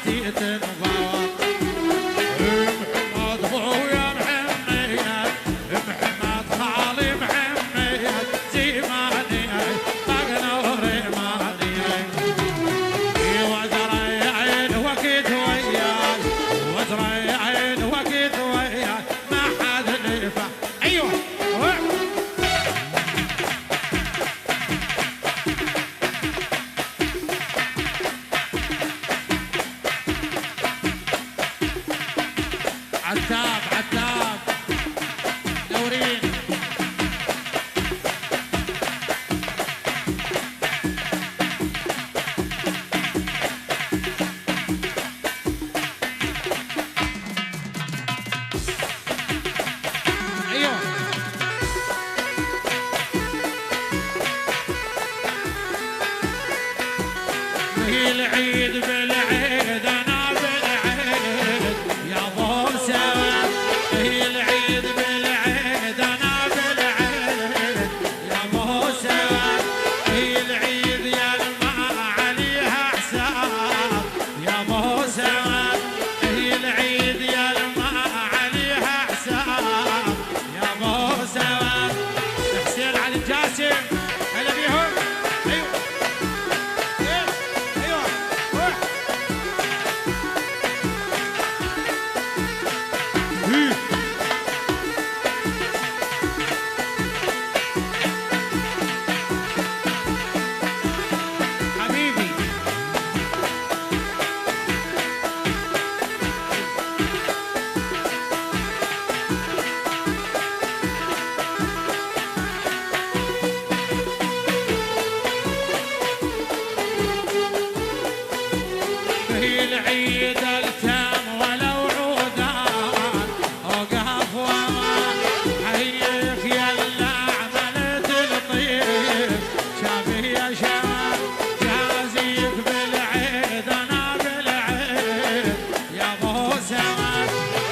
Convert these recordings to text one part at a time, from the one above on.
صلاتي تنبار. محمد ابويا محمد، محمد خالي محمد، زماني مغنور ماني. وزريعين وقت وياي، وزريعين وقت وياي، ما حد نفع. ايوه عتاب عتاب دورين. ايوه وهي العيد بالعيد انا بالعيد يا ابو سواد. هي العيد بالعيد انا بالعيد يا ابو سواد. هي العيد يا ما عليها حساب يا ابو سواد. هي العيد يا ما عليها حساب يا ابو سواد. حسين علي الجاسم هلا بيهم. ايوه ايوه روح. حبيبي هي العيد التام ولو عودان اوقف وما حيك يلا عملت الطيب. شافي يا شباب جازيك بالعيد انا بالعيد يا ابو سواد.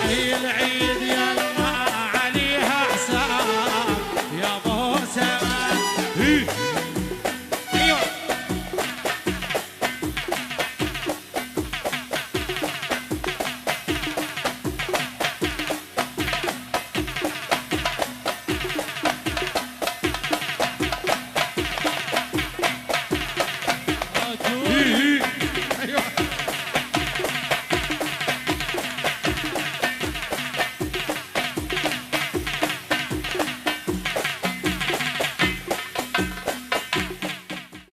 هي العيد يلا عليها حساب يا ابو سواد.